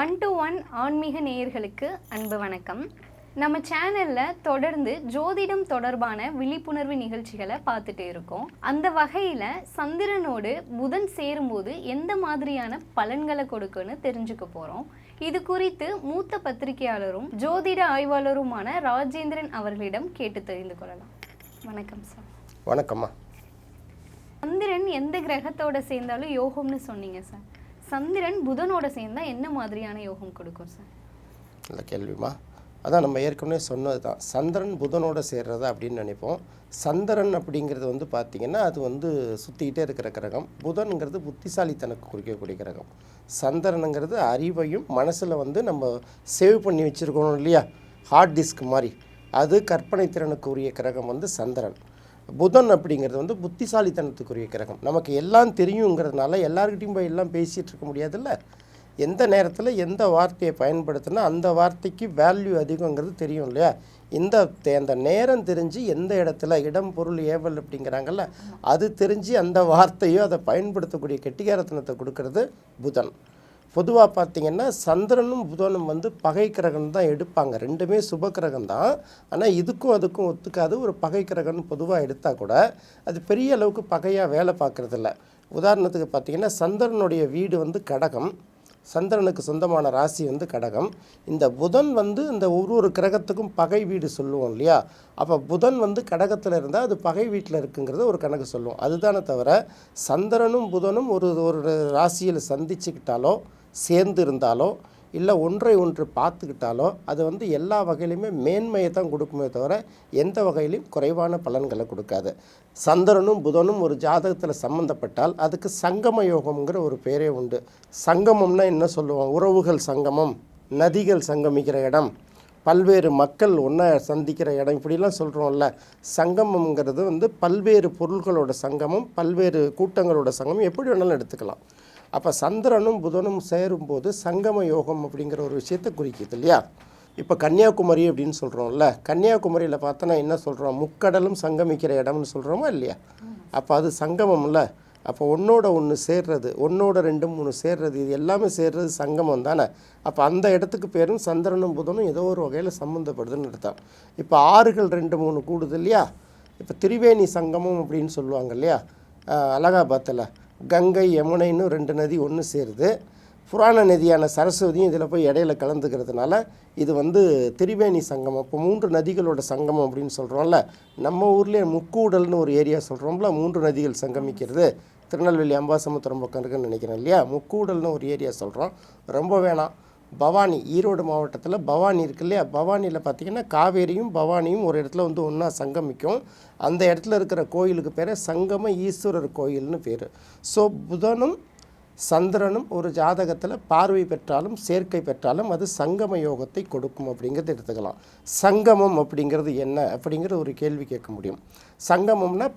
1 to 1 ஆன்மீக நேயர்களுக்கு அன்பு வணக்கம். நம்ம சேனலில் தொடர்ந்து ஜோதிடம் தொடர்பான விழிப்புணர்வு நிகழ்ச்சிகளை பார்த்துட்டே இருக்கோம். அந்த வகையில் சந்திரனோடு புதன் சேரும்போது எந்த மாதிரியான பலன்களை கொடுக்குன்னு தெரிஞ்சுக்க போகிறோம். இது குறித்து மூத்த பத்திரிகையாளரும் ஜோதிட ஆய்வாளருமான ராஜேந்திரன் அவர்களிடம் கேட்டு தெரிந்து கொள்ளலாம். வணக்கம் சார். வணக்கம்மா. சந்திரன் எந்த கிரகத்தோட சேர்ந்தாலும் யோகம்னு சொன்னீங்க சார். சந்திரன் புதனோட சேர்ந்தால் என்ன மாதிரியான யோகம் கொடுக்கும் சார்? நல்ல கேள்விமா. அதான் நம்ம ஏற்கனவே சொன்னது தான், சந்திரன் புதனோட சேர்றதா அப்படின்னு நினைப்போம். சந்திரன் அப்படிங்கிறது பார்த்திங்கன்னா அது சுற்றிக்கிட்டே இருக்கிற கிரகம். புதன்கிறது புத்திசாலித்தனக்கு குறிக்கக்கூடிய கிரகம். சந்திரனுங்கிறது அறிவையும் மனசில் நம்ம சேவ் பண்ணி வச்சுருக்கணும் இல்லையா, ஹார்ட் டிஸ்க் மாதிரி, அது கற்பனை திறனுக்குரிய கிரகம் சந்திரன். புதன் அப்படிங்கிறது புத்திசாலித்தனத்துக்குரிய கிரகம். நமக்கு எல்லாம் தெரியுங்கிறதுனால எல்லாருக்கிட்டையும் போய் எல்லாம் பேசிகிட்டு இருக்க முடியாதுல்ல. எந்த நேரத்தில் எந்த வார்த்தையை பயன்படுத்தினா அந்த வார்த்தைக்கு வேல்யூ அதிகங்கிறது தெரியும் இல்லையா. அந்த நேரம் தெரிஞ்சு எந்த இடத்துல இடம் பொருள் ஏவல் அப்படிங்கிறாங்கல்ல, அது தெரிஞ்சு அந்த வார்த்தையோ அதை பயன்படுத்தக்கூடிய கெட்டிகாரத்தனத்தை கொடுக்கறது புதன். பொதுவாக பார்த்திங்கன்னா சந்திரனும் புதனும் பகை கிரகம் தான் எடுப்பாங்க. ரெண்டுமே சுப கிரகம் தான். ஆனால் இதுக்கும் அதுக்கும் ஒத்துக்காது. ஒரு பகை கிரகம்னு பொதுவாக எடுத்தால் கூட அது பெரிய அளவுக்கு பகையாக வேலை பார்க்குறதில்ல. உதாரணத்துக்கு பார்த்திங்கன்னா சந்திரனுடைய வீடு கடகம், சந்திரனுக்கு சொந்தமான ராசி கடகம். இந்த புதன் இந்த ஒரு கிரகத்துக்கும் பகை வீடு சொல்லுவோம் இல்லையா. அப்போ புதன் கடகத்தில் இருந்தால் அது பகை வீட்டில் இருக்குங்கிறத ஒரு கணக்கு சொல்லுவோம். அதுதானே தவிர சந்திரனும் புதனும் ஒரு ராசியில் சந்திச்சுக்கிட்டாலோ சேர்ந்து இருந்தாலோ இல்லை ஒன்றை ஒன்று பார்த்துக்கிட்டாலோ அது எல்லா வகையிலையுமே மேன்மையை தான் கொடுக்குமே தவிர எந்த வகையிலையும் குறைவான பலன்களை கொடுக்காது. சந்திரனும் புதனும் ஒரு ஜாதகத்தில் சம்மந்தப்பட்டால் அதுக்கு சங்கம யோகம்ங்கிற ஒரு பேரே உண்டு. சங்கமம்னா என்ன சொல்லுவோம்? உறவுகள் சங்கமம், நதிகள் சங்கமிக்கிற இடம், பல்வேறு மக்கள் ஒன்றா சந்திக்கிற இடம், இப்படிலாம் சொல்கிறோம்ல. சங்கமங்கிறது பல்வேறு பொருள்களோட சங்கமம், பல்வேறு கூட்டங்களோட சங்கமம், எப்படி வேணாலும் எடுத்துக்கலாம். அப்போ சந்திரனும் புதனும் சேரும்போது சங்கம யோகம் அப்படிங்கிற ஒரு விஷயத்தை குறிக்கிது இல்லையா. இப்போ கன்னியாகுமரி அப்படின்னு சொல்கிறோம்ல, கன்னியாகுமரியில் பார்த்தோன்னா என்ன சொல்கிறோம்? முக்கடலும் சங்கமிக்கிற இடம்னு சொல்கிறோமா இல்லையா. அப்போ அது சங்கமம்ல. அப்போ ஒன்றோட ஒன்று சேர்றது, ஒன்றோட 2 3 சேர்றது, இது எல்லாமே சேர்றது சங்கமம் தானே. அப்போ அந்த இடத்துக்கு பேரும் சந்திரனும் புதனும் ஏதோ ஒரு வகையில் சம்மந்தப்படுதுன்னு அர்த்தம். இப்போ ஆறுகள் 2 3 கூடுது இல்லையா. இப்போ திரிவேணி சங்கமம் அப்படின்னு சொல்லுவாங்க இல்லையா. அலகாபாத்தில் கங்கை யமுனைன்னு 2 நதி ஒன்று சேருது. புராண நதியான சரஸ்வதியும் இதில் போய் இடையில கலந்துக்கிறதுனால இது திரிவேணி சங்கமம். இப்போ 3 நதிகளோட சங்கமம் அப்படின்னு சொல்கிறோம்ல. நம்ம ஊர்லேயே முக்கூடல்னு ஒரு ஏரியா சொல்கிறோம்ல, 3 நதிகள் சங்கமிக்கிறது. திருநெல்வேலி அம்பாசமுத்திரம் பக்கம் இருக்குன்னு நினைக்கிறேன் இல்லையா. முக்கூடல்னு ஒரு ஏரியா சொல்கிறோம். ரொம்ப வேணாம், பவானி, ஈரோடு மாவட்டத்தில் பவானி இருக்கு இல்லையா. பவானியில் பார்த்திங்கன்னா காவேரியும் பவானியும் ஒரு இடத்துல ஒன்றா சங்கமிக்கும். அந்த இடத்துல இருக்கிற கோயிலுக்கு பேர் சங்கம ஈஸ்வரர் கோயில்னு பேர். ஸோ புதனும் சந்திரனும் ஒரு ஜாதகத்தில் பார்வை பெற்றாலும் சேர்க்கை பெற்றாலும் அது சங்கம யோகத்தை கொடுக்கும் அப்படிங்கிறது எடுத்துக்கலாம். சங்கமம் அப்படிங்கிறது என்ன அப்படிங்கிற ஒரு கேள்வி கேட்க முடியும். சங்கமம்னா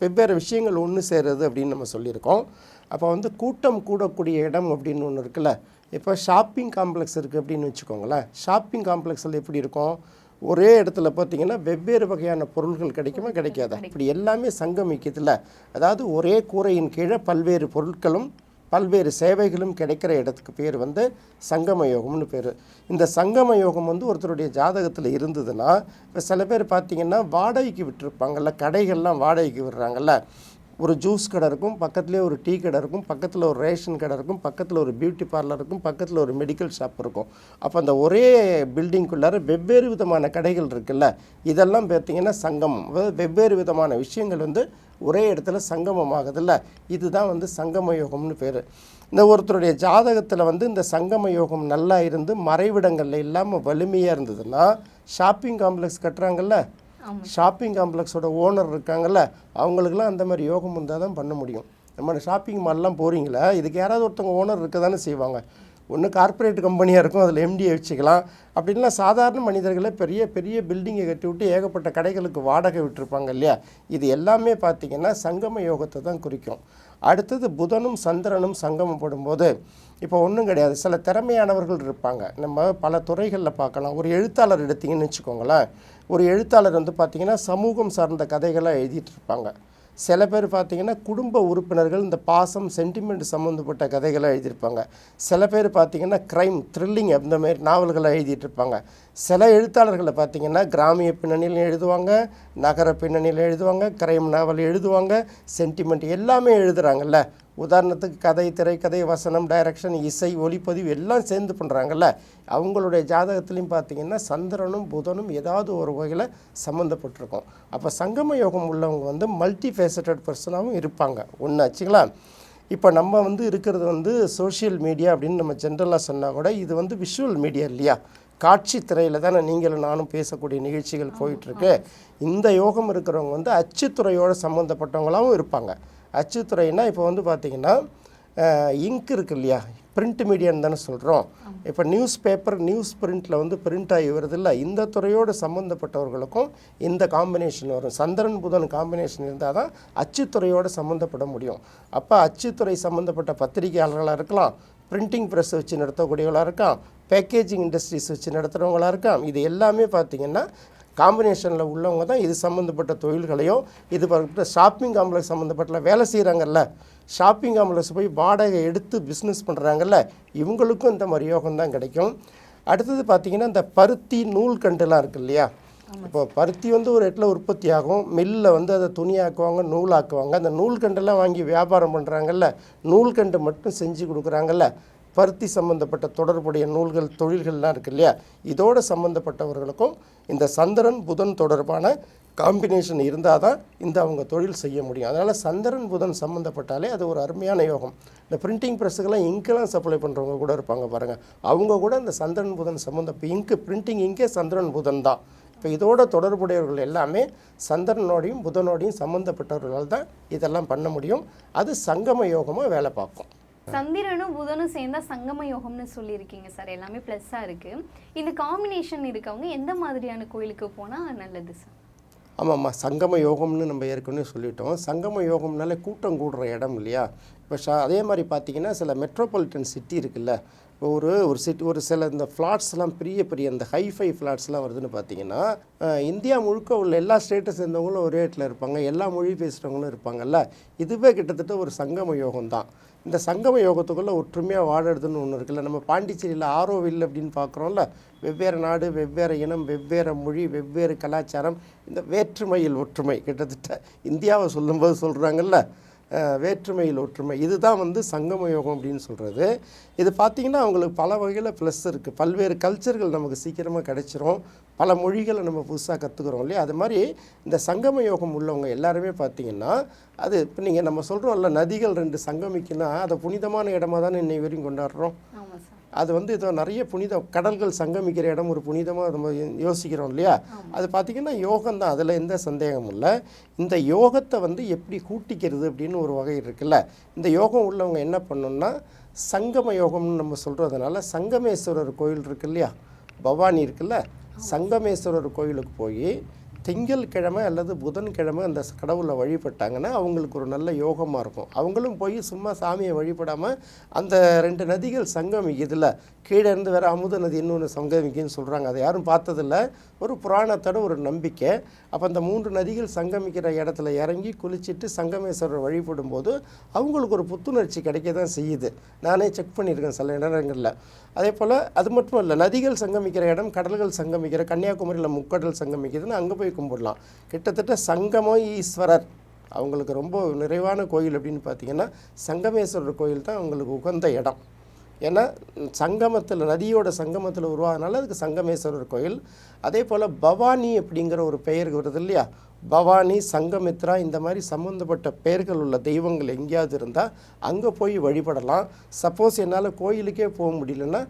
வெவ்வேறு விஷயங்கள் ஒன்று சேருது அப்படின்னு நம்ம சொல்லியிருக்கோம். அப்போ கூட்டம் கூடக்கூடிய இடம் அப்படின்னு ஒன்று இருக்குல்ல. இப்போ ஷாப்பிங் காம்ப்ளெக்ஸ் இருக்குது அப்படின்னு வச்சுக்கோங்களேன். ஷாப்பிங் காம்ப்ளெக்ஸில் எப்படி இருக்கும்? ஒரே இடத்துல பார்த்திங்கன்னா வெவ்வேறு வகையான பொருள்கள் கிடைக்குமா கிடைக்காதா? இப்படி எல்லாமே சங்கமிக்கிறதுல, அதாவது ஒரே கூரையின் கீழே பல்வேறு பொருட்களும் பல்வேறு சேவைகளும் கிடைக்கிற இடத்துக்கு பேர் சங்கம யோகம்னு பேர். இந்த சங்கம யோகம் ஒருத்தருடைய ஜாதகத்தில் இருந்ததுன்னா, இப்போ சில பேர் பார்த்திங்கன்னா வாடகைக்கு விட்டுருப்பாங்கள்ல, கடைகள்லாம் வாடகைக்கு விடுறாங்கல்ல. ஒரு ஜூஸ் கடை இருக்கும், பக்கத்துலேயே ஒரு டீ கடை இருக்கும், பக்கத்தில் ஒரு ரேஷன் கடை இருக்கும், பக்கத்தில் ஒரு பியூட்டி பார்லர் இருக்கும், பக்கத்தில் ஒரு மெடிக்கல் ஷாப் இருக்கும். அப்போ அந்த ஒரே பில்டிங்குள்ளார வெவ்வேறு விதமான கடைகள் இருக்குல்ல, இதெல்லாம் பார்த்திங்கன்னா சங்கமம். வெவ்வேறு விதமான விஷயங்கள் ஒரே இடத்துல சங்கமம் ஆகுதுல்ல, இதுதான் சங்கம யோகம்னு பேர். இந்த ஒருத்தருடைய ஜாதகத்தில் இந்த சங்கம யோகம் நல்லா இருந்து மறைவிடங்களில் இல்லாமல் வலிமையாக இருந்ததுன்னா, ஷாப்பிங் காம்ப்ளெக்ஸ் கட்டுறாங்கல்ல, ஷாப்பிங் காம்ப்ளெக்ஸோட ஓனர் இருக்காங்கல்ல, அவங்களுக்குலாம் அந்த மாதிரி யோகம் இருந்தால் தான் பண்ண முடியும். நம்ம ஷாப்பிங் மால்லாம் போகிறீங்களா, இதுக்கு யாராவது ஒருத்தவங்க ஓனர் இருக்க தானே செய்வாங்க. ஒன்று கார்ப்பரேட் கம்பெனியாக இருக்கும், அதில் எம்டியை வச்சுக்கலாம். அப்படின்லாம் சாதாரண மனிதர்களை பெரிய பெரிய பில்டிங்கை கட்டி விட்டு ஏகப்பட்ட கடைகளுக்கு வாடகை விட்டுருப்பாங்க இல்லையா. இது எல்லாமே பார்த்திங்கன்னா சங்கம யோகத்தை தான் குறிக்கும். அடுத்தது புதனும் சந்திரனும் சங்கமப்படும் போது இப்போ ஒன்றும் கிடையாது, சில திறமையானவர்கள் இருப்பாங்க. நம்ம பல துறைகளில் பார்க்கலாம். ஒரு எழுத்தாளர் எடுத்திங்கன்னு வச்சுக்கோங்களேன். ஒரு எழுத்தாளர் பார்த்திங்கன்னா சமூகம் சார்ந்த கதைகளை எழுதிட்டு இருப்பாங்க. சில பேர் பார்த்திங்கன்னா குடும்ப உறுப்பினர்கள் இந்த பாசம் சென்டிமெண்ட் சம்மந்தப்பட்ட கதைகளை எழுதியிருப்பாங்க. சில பேர் பார்த்திங்கன்னா க்ரைம் த்ரில்லிங் அந்த மாதிரி நாவல்களை எழுதிட்டு இருப்பாங்க. சில எழுத்தாளர்களை பார்த்திங்கன்னா கிராமிய பின்னணியில் எழுதுவாங்க, நகர பின்னணியில் எழுதுவாங்க, க்ரைம் நாவல் எழுதுவாங்க, சென்டிமெண்ட் எல்லாமே எழுதுகிறாங்கல்ல. உதாரணத்துக்கு கதை, திரைக்கதை, வசனம், டைரக்ஷன், இசை, ஒளிப்பதிவு எல்லாம் சேர்ந்து பண்ணுறாங்கல்ல. அவங்களுடைய ஜாதகத்துலேயும் பார்த்திங்கன்னா சந்திரனும் புதனும் ஏதாவது ஒரு வகையில் சம்மந்தப்பட்டிருக்கும். அப்போ சங்கம யோகம் உள்ளவங்க வந்து மல்டி ஃபேசட்டட் பர்சனாகவும் இருப்பாங்க. ஒன்று ஆச்சுங்களா. இப்போ நம்ம இருக்கிறது சோஷியல் மீடியா அப்படின்னு நம்ம ஜென்ரலாக சொன்னால் கூட இது விஷுவல் மீடியா இல்லையா. காட்சி திரையில் தானே நீங்களும் நானும் பேசக்கூடிய நிகழ்ச்சிகள் போயிட்டுருக்கு. இந்த யோகம் இருக்கிறவங்க அச்சுத்துறையோடு சம்மந்தப்பட்டவங்களாகவும் இருப்பாங்க. அச்சுத்துறைனா இப்போ பார்த்திங்கன்னா இங்க் இருக்கு இல்லையா, பிரிண்ட் மீடியான்னு தானே சொல்கிறோம். இப்போ நியூஸ் பேப்பர், நியூஸ் பிரிண்ட்டில் பிரிண்ட் ஆகி வருது இல்லை, இந்த துறையோடு சம்மந்தப்பட்டவர்களுக்கும் இந்த காம்பினேஷன் வரும். சந்திரன் புதன் காம்பினேஷன் இருந்தால் தான் அச்சுத்துறையோடு சம்மந்தப்பட முடியும். அப்போ அச்சுத்துறை சம்மந்தப்பட்ட பத்திரிகையாளர்களாக இருக்கலாம், பிரிண்டிங் ப்ரெஸ் வச்சு நடத்தக்கூடியவங்களாக இருக்கலாம், பேக்கேஜிங் இண்டஸ்ட்ரீஸ் வச்சு நடத்துகிறவங்களாக இருக்கலாம். இது எல்லாமே பார்த்திங்கன்னா காம்பினேஷனில் உள்ளவங்க தான் இது சம்மந்தப்பட்ட தொழில்களையோ, இது ஷாப்பிங் காம்ப்ளெக்ஸ் சம்மந்தப்பட்ட வேலை செய்கிறாங்கல்ல, ஷாப்பிங் காம்ப்ளெக்ஸ் போய் வாடகை எடுத்து பிஸ்னஸ் பண்ணுறாங்கல்ல, இவங்களுக்கும் இந்த மாதிரி யோகம் தான் கிடைக்கும். அடுத்தது பார்த்திங்கன்னா இந்த பருத்தி நூல் கண்டுலாம் இருக்குது இல்லையா. இப்போ பருத்தி ஒரு இடத்துல உற்பத்தி ஆகும், மில்லில் அதை துணியாக்குவாங்க, நூலாக்குவாங்க. அந்த நூல்கண்டெல்லாம் வாங்கி வியாபாரம் பண்ணுறாங்கல்ல, நூல்கண்டு மட்டும் செஞ்சு கொடுக்குறாங்கல்ல, பருத்தி சம்மந்தப்பட்ட தொடர்புடைய நூல்கள் தொழில்கள்லாம் இருக்குது இல்லையா. இதோடு சம்மந்தப்பட்டவர்களுக்கும் இந்த சந்திரன் புதன் தொடர்பான காம்பினேஷன் இருந்தால் தான் அவங்க தொழில் செய்ய முடியும். அதனால் சந்திரன் புதன் சம்மந்தப்பட்டாலே அது ஒரு அருமையான யோகம். இந்த பிரிண்டிங் ப்ரெஸ்ஸுக்கெல்லாம் இங்கெல்லாம் சப்ளை பண்ணுறவங்க கூட இருப்பாங்க பாருங்கள், அவங்க கூட இந்த சந்திரன் புதன் இப்போ இங்கு பிரிண்டிங் இங்கே சந்திரன் புதன் தான். இப்போ இதோட தொடர்புடையவர்கள் எல்லாமே சந்திரனோடையும் புதனோடையும் சம்மந்தப்பட்டவர்கள் தான் இதெல்லாம் பண்ண முடியும். அது சங்கம யோகமாக வேலை பார்க்கும். சந்திரனும் புதனும் சேர்ந்தா சங்கம யோகம்னு சொல்லியிருக்கீங்க சார், எல்லாமே ப்ளஸ்ஸாக இருக்குது. இந்த காம்பினேஷன் இருக்கவங்க எந்த மாதிரியான கோயிலுக்கு போனால் நல்லது சார்? ஆமாம்மா, சங்கம யோகம்னு நம்ம ஏற்கனவே சொல்லிட்டோம். சங்கம யோகம்னாலே கூட்டம் கூடுற இடம் இல்லையா. இப்போ அதே மாதிரி பார்த்திங்கன்னா சில மெட்ரோபாலிட்டன் சிட்டி இருக்குல்ல, இப்போ ஒரு சில இந்த ஃப்ளாட்ஸ்லாம் பெரிய இந்த ஹைஃபை ஃப்ளாட்ஸ்லாம் வருதுன்னு பார்த்தீங்கன்னா இந்தியா முழுக்க உள்ள எல்லா ஸ்டேட்டை சேர்ந்தவங்களும் ஒரே இடத்துல இருப்பாங்க, எல்லா மொழி பேசுகிறவங்களும் இருப்பாங்கல்ல. இதுவே கிட்டத்தட்ட ஒரு சங்கம யோகம் தான். இந்த சங்கம யோகத்துக்குள்ளே ஒற்றுமையாக வாழறதுன்னு ஒன்று இருக்குல்ல. நம்ம பாண்டிச்சேரியில் ஆரோவில் அப்படின்னு பார்க்குறோம்ல, வெவ்வேறு நாடு, வெவ்வேறு இனம், வெவ்வேறு மொழி, வெவ்வேறு கலாச்சாரம், இந்த வேற்றுமையில் ஒற்றுமை. கிட்டத்தட்ட இந்தியாவை சொல்லும்போது சொல்கிறாங்கல்ல, வேற்றுமையில் ஒற்றுமை. இதுதான் சங்கம யோகம் அப்படின்னு சொல்கிறது. இது பார்த்திங்கன்னா அவங்களுக்கு பல வகையில் ப்ளஸ் இருக்குது. பல்வேறு கல்ச்சர்கள் நமக்கு சீக்கிரமாக கிடைச்சிரும், பல மொழிகளை நம்ம புதுசாக கற்றுக்குறோம் இல்லையா. அது மாதிரி இந்த சங்கம யோகம் உள்ளவங்க எல்லாருமே பார்த்திங்கன்னா அது இப்போ நீங்கள் நம்ம சொல்கிறோம்ல, நதிகள் ரெண்டு சங்கமிக்குன்னா அதை புனிதமான இடமா தானே இன்னை வரையும் கொண்டாடுறோம். அது இதோ நிறைய கடல்கள் சங்கமிக்கிற இடம் ஒரு புனிதமாக நம்ம யோசிக்கிறோம் இல்லையா. அது பார்த்திங்கன்னா யோகம் தான், அதில் எந்த சந்தேகமும் இல்லை. இந்த யோகத்தை எப்படி கூட்டிக்கிறது அப்படின்னு ஒரு வகை இருக்குல்ல. இந்த யோகம் உள்ளவங்க என்ன பண்ணணும்னா சங்கம யோகம்னு நம்ம சொல்கிறதுனால சங்கமேஸ்வரர் கோயில் இருக்கு இல்லையா, பவானி இருக்குல்ல, சங்கமேஸ்வரர் கோயிலுக்கு போய் திங்கள்கிழமை அல்லது புதன்கிழமை அந்த கடவுளை வழிபட்டாங்கன்னா அவங்களுக்கு ஒரு நல்ல யோகமாக இருக்கும். அவங்களும் போய் சும்மா சாமியை வழிபடாமல் அந்த ரெண்டு நதிகள் சங்கமிக்குதுல, கீழே இருந்து வேறு அமுத நதி இன்னொன்று சங்கமிக்குன்னு சொல்கிறாங்க. அதை யாரும் பார்த்ததில்ல, ஒரு புராணத்தோட ஒரு நம்பிக்கை. அப்போ அந்த 3 நதிகள் சங்கமிக்கிற இடத்துல இறங்கி குளிச்சுட்டு சங்கமேஸ்வரர் வழிபடும் போது அவங்களுக்கு ஒரு புத்துணர்ச்சி கிடைக்க தான் செய்யுது. நானே செக் பண்ணியிருக்கேன் சில இடங்களில். அதே போல் அது மட்டும் இல்லை, நதிகள் சங்கமிக்கிற இடம், கடல்கள் சங்கமிக்கிற, கன்னியாகுமரியில் முக்கடல் சங்கமிக்குதுன்னு அங்கே போய் கும்பிடலாம். கிட்டத்தட்ட சங்கம ஈஸ்வரர் அவங்களுக்கு ரொம்ப நிறைவான கோயில் அப்படின்னு பார்த்திங்கன்னா சங்கமேஸ்வரர் கோயில் தான் அவங்களுக்கு உகந்த இடம். ஏன்னா சங்கமத்தில், நதியோட சங்கமத்தில் உருவாகனால அதுக்கு சங்கமேஸ்வரர் கோயில். அதே போல் பவானி அப்படிங்கிற ஒரு பெயர் வருது இல்லையா, பவானி, சங்கமித்ரா, இந்த மாதிரி சம்மந்தப்பட்ட பெயர்கள் உள்ள தெய்வங்கள் எங்கேயாவது இருந்தால் அங்கே போய் வழிபடலாம். சப்போஸ் என்னால் கோயிலுக்கே போக முடியலன்னா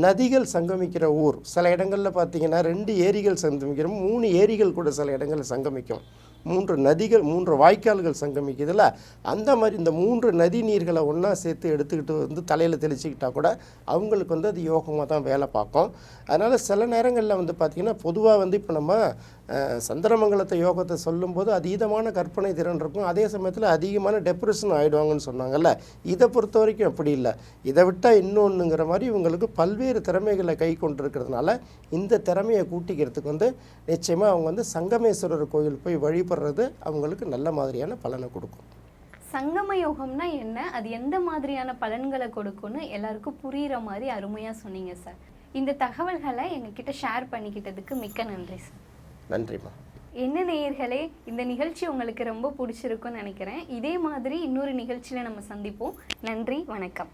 நதிகள் சங்கமிக்கிற ஊர், சில இடங்களில் பார்த்திங்கன்னா 2 ஏரிகள் சங்கமிக்கிறோம், 3 ஏரிகள் கூட சில இடங்களில் சங்கமிக்கும், 3 நதிகள், 3 வாய்க்கால்கள் சங்கமிக்குதுல்ல. அந்த மாதிரி இந்த 3 நதி நீர்களை ஒன்றா சேர்த்து எடுத்துக்கிட்டு தலையில் தெளிச்சிக்கிட்டால் கூட அவங்களுக்கு அது யோகமாக தான் வேலை பார்க்கும். அதனால் சில நேரங்களில் பார்த்திங்கன்னா பொதுவாக இப்போ நம்ம சந்திரமங்கலத்தை யோகத்தை சொல்லும்போது அதீதமான கற்பனை திறன் இருக்கும், அதே சமயத்தில் அதிகமான டெப்ரெஷன் ஆகிடுவாங்கன்னு சொன்னாங்கல்ல. இதை பொறுத்த வரைக்கும் அப்படி இல்லை. இதை விட்டால் இன்னொன்றுங்கிற மாதிரி இவங்களுக்கு பல்வேறு திறமைகளை கை கொண்டிருக்கிறதுனால இந்த திறமையை கூட்டிக்கிறதுக்கு நிச்சயமாக அவங்க சங்கமேஸ்வரர் கோயில் போய் வழிபட்டு வழிபடுறது அவங்களுக்கு நல்ல மாதிரியான பலனை கொடுக்கும். சங்கம யோகம்னா என்ன, அது எந்த மாதிரியான பலன்களை கொடுக்கும்னு எல்லாருக்கும் புரிகிற மாதிரி அருமையாக சொன்னீங்க சார். இந்த தகவல்களை எங்ககிட்ட ஷேர் பண்ணிக்கிட்டதுக்கு மிக்க நன்றி சார். நன்றிம்மா. என்ன நேயர்களே, இந்த நிகழ்ச்சி உங்களுக்கு ரொம்ப பிடிச்சிருக்குன்னு நினைக்கிறேன். இதே மாதிரி இன்னொரு நிகழ்ச்சியில் நம்ம சந்திப்போம். நன்றி, வணக்கம்.